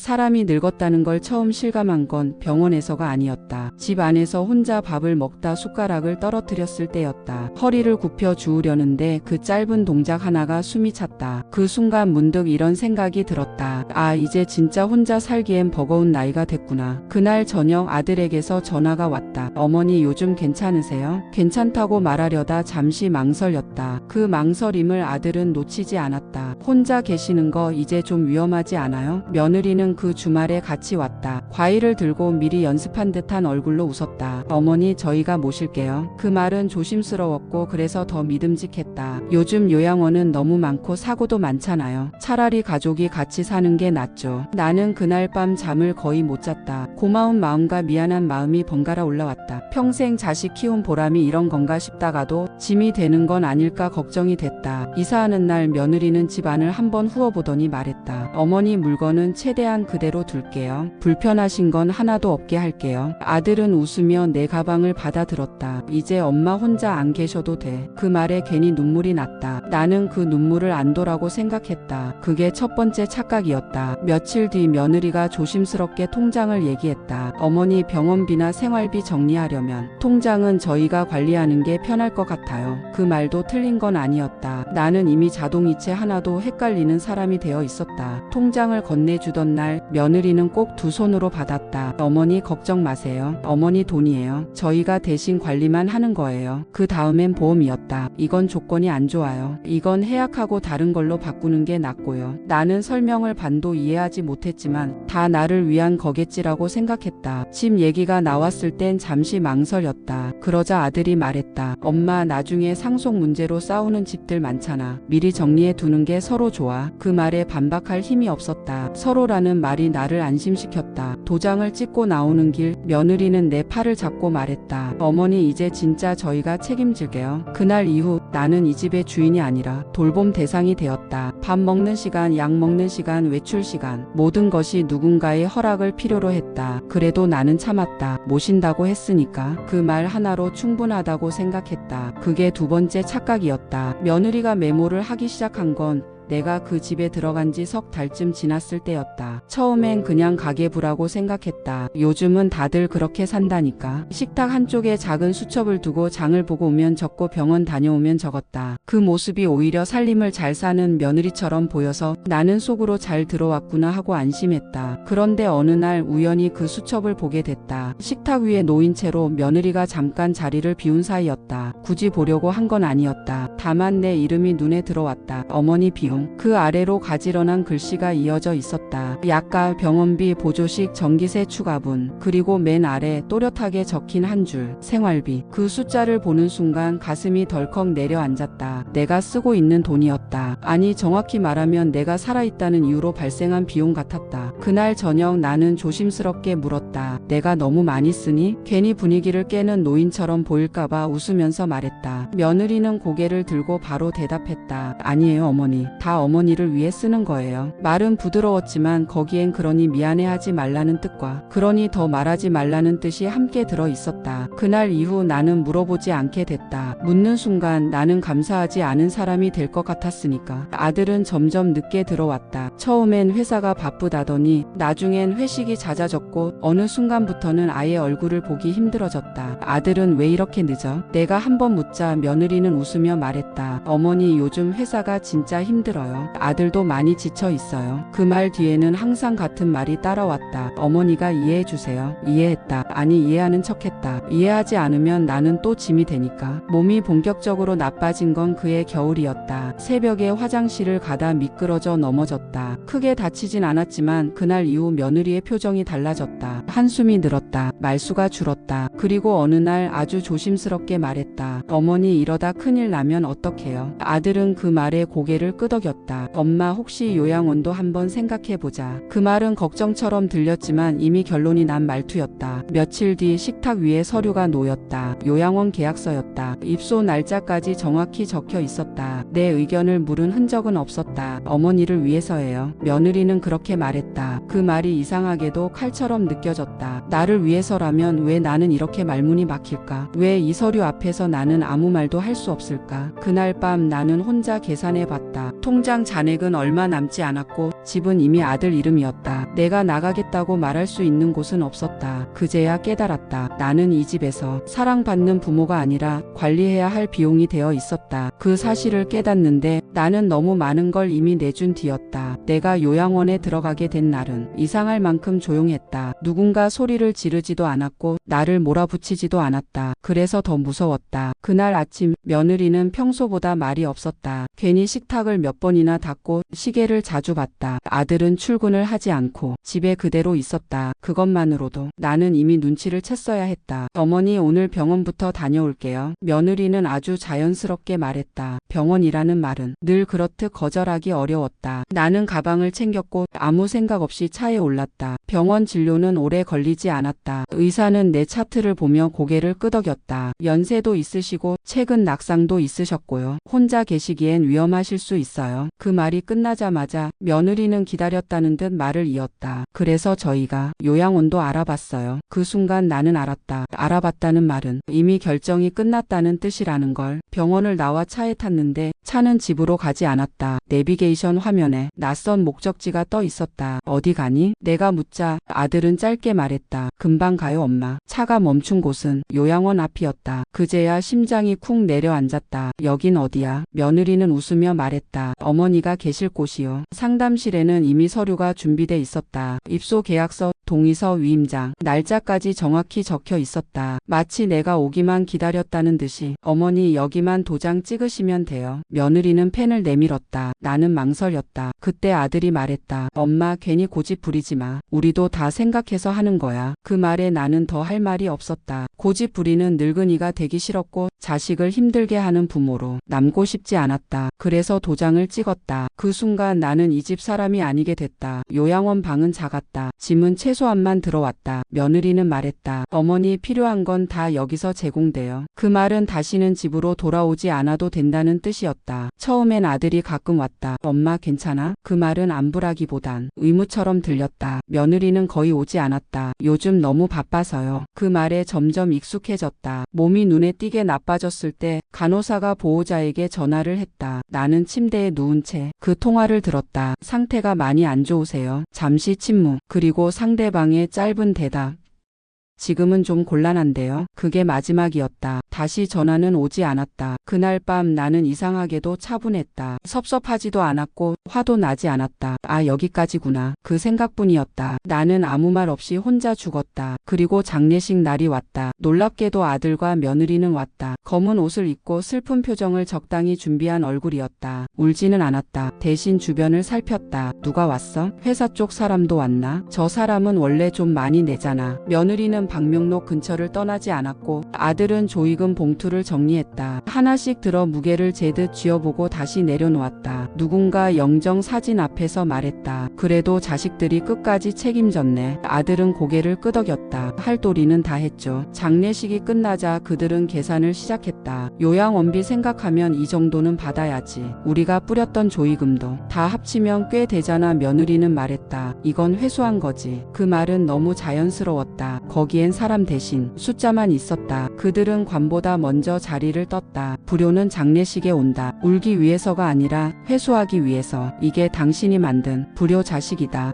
사람이 늙었다는 걸 처음 실감한 건 병원에서가 아니었다. 집 안에서 혼자 밥을 먹다 숟가락을 떨어뜨렸을 때였다. 허리를 굽혀 주우려는데 그 짧은 동작 하나가 숨이 찼다. 그 순간 문득 이런 생각이 들었다. 아, 이제 진짜 혼자 살기엔 버거운 나이가 됐구나. 그날 저녁 아들에게서 전화가 왔다. 어머니 요즘 괜찮으세요? 괜찮다고 말하려다 잠시 망설였다. 그 망설임을 아들은 놓치지 않았다. 혼자 계시는 거 이제 좀 위험하지 않아요? 며느리는 그 주말에 같이 왔다. 과일을 들고 미리 연습한 듯한 얼굴로 웃었다. 어머니 저희가 모실게요. 그 말은 조심스러웠고 그래서 더 믿음직했다. 요즘 요양원은 너무 많고 사고도 많잖아요. 차라리 가족이 같이 사는 게 낫죠. 나는 그날 밤 잠을 거의 못 잤다. 고마운 마음과 미안한 마음이 번갈아 올라왔다. 평생 자식 키운 보람이 이런 건가 싶다가도 짐이 되는 건 아닐까 걱정이 됐다. 이사하는 날 며느리는 집 안을 한번 후어보더니 말했다. 어머니 물건은 최대한 그대로 둘게요. 불편하신 건 하나도 없게 할게요. 아들은 웃으며 내 가방을 받아들었다. 이제 엄마 혼자 안 계셔도 돼. 그 말에 괜히 눈물이 났다. 나는 그 눈물을 안도라고 생각했다. 그게 첫 번째 착각이었다. 며칠 뒤 며느리가 조심스럽게 통장을 얘기했다. 어머니 병원비나 생활비 정리하려면 통장은 저희가 관리하는 게 편할 것 같아요. 그 말도 틀린 건 아니었다. 나는 이미 자동이체 하나도 헷갈리는 사람이 되어 있었다. 통장을 건네주던 날 며느리는 꼭 두 손으로 받았다. 어머니 걱정 마세요. 어머니 돈이에요. 저희가 대신 관리만 하는 거예요. 그 다음엔 보험이었다. 이건 조건이 안 좋아요. 이건 해약하고 다른 걸로 바꾸는 게 낫고요. 나는 설명을 반도 이해하지 못했지만 다 나를 위한 거겠지라고 생각했다. 집 얘기가 나왔을 땐 잠시 망설였다. 그러자 아들이 말했다. 엄마 나중에 상속 문제로 싸우는 집들 많잖아. 미리 정리해 두는 게 서로 좋아. 그 말에 반박할 힘이 없었다. 서로라는 말이 나를 안심시켰다. 도장을 찍고 나오는 길 며느리는 내 팔을 잡고 말했다. 어머니 이제 진짜 저희가 책임질게요. 그날 이후 나는 이 집의 주인이 아니라 돌봄 대상이 되었다. 밥 먹는 시간, 약 먹는 시간, 외출 시간 모든 것이 누군가의 허락을 필요로 했다. 그래도 나는 참았다. 모신다고 했으니까 그 말 하나로 충분하다고 생각했다. 그게 두 번째 착각이었다. 며느리가 메모를 하기 시작한 건 내가 그 집에 들어간 지 석 달쯤 지났을 때였다. 처음엔 그냥 가계부라고 생각했다. 요즘은 다들 그렇게 산다니까. 식탁 한쪽에 작은 수첩을 두고 장을 보고 오면 적고 병원 다녀오면 적었다. 그 모습이 오히려 살림을 잘 사는 며느리처럼 보여서 나는 속으로 잘 들어왔구나 하고 안심했다. 그런데 어느 날 우연히 그 수첩을 보게 됐다. 식탁 위에 놓인 채로 며느리가 잠깐 자리를 비운 사이였다. 굳이 보려고 한 건 아니었다. 다만 내 이름이 눈에 들어왔다. 어머니 비움. 그 아래로 가지런한 글씨가 이어져 있었다. 약가, 병원비, 보조식, 전기세 추가분, 그리고 맨 아래 또렷하게 적힌 한 줄, 생활비. 그 숫자를 보는 순간 가슴이 덜컥 내려앉았다. 내가 쓰고 있는 돈이었다. 아니 정확히 말하면 내가 살아있다는 이유로 발생한 비용 같았다. 그날 저녁 나는 조심스럽게 물었다. 내가 너무 많이 쓰니? 괜히 분위기를 깨는 노인처럼 보일까봐 웃으면서 말했다. 며느리는 고개를 들고 바로 대답했다. 아니에요 어머니. 다 어머니를 위해 쓰는 거예요. 말은 부드러웠지만 거기엔 그러니 미안해하지 말라는 뜻과 그러니 더 말하지 말라는 뜻이 함께 들어 있었다. 그날 이후 나는 물어보지 않게 됐다. 묻는 순간 나는 감사하지 않은 사람이 될 것 같았으니까. 아들은 점점 늦게 들어왔다. 처음엔 회사가 바쁘다더니 나중엔 회식이 잦아졌고 어느 순간부터는 아예 얼굴을 보기 힘들어졌다. 아들은 왜 이렇게 늦어? 내가 한번 묻자 며느리는 웃으며 말했다. 어머니 요즘 회사가 진짜 힘들어요. 아들도 많이 지쳐 있어요. 그 말 뒤에는 항상 같은 말이 따라왔다. 어머니가 이해해 주세요. 이해했다. 아니 이해하는 척했다. 이해하지 않으면 나는 또 짐이 되니까. 몸이 본격적으로 나빠진 건 그해 겨울이었다. 새벽에 화장실을 가다 미끄러져 넘어졌다. 크게 다치진 않았지만 그날 이후 며느리의 표정이 달라졌다. 한숨이 늘었다. 말수가 줄었다. 그리고 어느 날 아주 조심스럽게 말했다. 어머니 이러다 큰일 나면 어떡해요? 아들은 그 말에 고개를 끄덕였다. 엄마 혹시 요양원도 한번 생각해보자. 그 말은 걱정처럼 들렸지만 이미 결론이 난 말투였다. 며칠 뒤 식탁 위에 서류가 놓였다. 요양원 계약서였다. 입소 날짜까지 정확히 적혀 있었다. 내 의견을 물은 흔적은 없었다. 어머니를 위해서예요. 며느리는 그렇게 말했다. 그 말이 이상하게도 칼처럼 느껴졌다. 나를 위해서라면 왜 나는 이렇게 말문이 막힐까? 왜 이 서류 앞에서 나는 아무 말도 할 수 없을까? 그날 밤 나는 혼자 계산해봤다. 통장 잔액은 얼마 남지 않았고 집은 이미 아들 이름이었다. 내가 나가겠다고 말할 수 있는 곳은 없었다. 그제야 깨달았다. 나는 이 집에서 사랑받는 부모가 아니라 관리해야 할 비용이 되어 있었다. 그 사실을 깨닫는데 나는 너무 많은 걸 이미 내준 뒤였다. 내가 요양원에 들어가게 된 날은 이상할 만큼 조용했다. 누군가 소리를 지르지도 않았고 나를 몰아붙이지도 않았다. 그래서 더 무서웠다. 그날 아침 며느리는 평소보다 말이 없었다. 괜히 식탁을 몇 번이나 닦고 시계를 자주 봤다. 아들은 출근을 하지 않고 집에 그대로 있었다. 그것만으로도 나는 이미 눈치를 챘어야 했다. 어머니 오늘 병원부터 다녀올게요. 며느리는 아주 자연스럽게 말했다. 병원이라는 말은 늘 그렇듯 거절하기 어려웠다. 나는 가방을 챙겼고 아무 생각 없이 차에 올랐다. 병원 진료는 오래 걸리지 않았다. 의사는 내 차트를 보며 고개를 끄덕였다. 연세도 있으시고 최근 낙상도 있으셨고요. 혼자 계시기엔 위험하실 수 있어요. 그 말이 끝나자마자 며느리는 기다렸다는 듯 말을 이었다. 그래서 저희가 요양원도 알아봤어요. 그 순간 나는 알았다. 알아봤다는 말은 이미 결정이 끝났다는 뜻이라는 걸. 병원을 나와 차에 탔는데 차는 집으로 가지 않았다. 내비게이션 화면에 낯선 목적지가 떠 있었다. 어디 가니? 내가 묻자 아들은 짧게 말했다. 금방 가요 엄마. 차가 멈춘 곳은 요양원 앞이었다. 그제야 심장이 쿵 내려앉았다. 여긴 어디야? 며느리는 웃으며 말했다. 어머니가 계실 곳이요. 상담실에는 이미 서류가 준비돼 있었다. 입소 계약서, 동의서, 위임장, 날짜까지 정확히 적혀 있었다. 마치 내가 오기만 기다렸다는 듯이 어머니 여기만 도장 찍으시면 돼요. 며느리는 펜을 내밀었다. 나는 망설였다. 그때 아들이 말했다. 엄마 괜히 고집 부리지 마. 우리도 다 생각해서 하는 거야. 그 말에 나는 더 할 말이 없었다. 고집 부리는 늙은이가 되기 싫었고 자식을 힘들게 하는 부모로 남고 싶지 않았다. 그래서 도장을 찍었다. 그 순간 나는 이 집 사람이 아니게 됐다. 요양원 방은 작았다. 짐은 최소한만 들어왔다. 며느리는 말했다. 어머니 필요한 건 다 여기서 제공돼요. 그 말은 다시는 집으로 돌아오지 않아도 된다는 뜻이었다. 처음엔 아들이 가끔 왔다. 엄마 괜찮아? 그 말은 안부라기보단 의무처럼 들렸다. 며느리는 거의 오지 않았다. 요즘 너무 바빠서요. 그 말에 점점 익숙해졌다. 몸이 눈에 띄게 나빠졌을 때 간호사가 보호자에게 전화를 했다. 나는 침대에 누운 채 그 통화를 들었다. 상태가 많이 안 좋으세요? 잠시 침묵. 그리고 상대방의 짧은 대답. 지금은 좀 곤란한데요. 그게 마지막이었다. 다시 전화는 오지 않았다. 그날 밤 나는 이상하게도 차분했다. 섭섭하지도 않았고 화도 나지 않았다. 아 여기까지구나. 그 생각뿐이었다. 나는 아무 말 없이 혼자 죽었다. 그리고 장례식 날이 왔다. 놀랍게도 아들과 며느리는 왔다. 검은 옷을 입고 슬픈 표정을 적당히 준비한 얼굴이었다. 울지는 않았다. 대신 주변을 살폈다. 누가 왔어? 회사 쪽 사람도 왔나? 저 사람은 원래 좀 많이 내잖아. 며느리는 방명록 근처를 떠나지 않았고 아들은 조의금 봉투를 정리했다. 하나씩 들어 무게를 재듯 쥐어보고 다시 내려놓았다. 누군가 영정 사진 앞에서 말했다. 그래도 자식들이 끝까지 책임졌네. 아들은 고개를 끄덕였다. 할 도리는 다 했죠. 장례식이 끝나자 그들은 계산을 시작했다. 요양원비 생각하면 이 정도는 받아야지. 우리가 뿌렸던 조의금도 다 합치면 꽤 되잖아. 며느리는 말했다. 이건 회수한 거지. 그 말은 너무 자연스러웠다. 거기엔 사람 대신 숫자만 있었다. 그들은 관보다 먼저 자리를 떴다. 불효는 장례식에 온다. 울기 위해서가 아니라 회수하기 위해서. 이게 당신이 만든 불효 자식이다.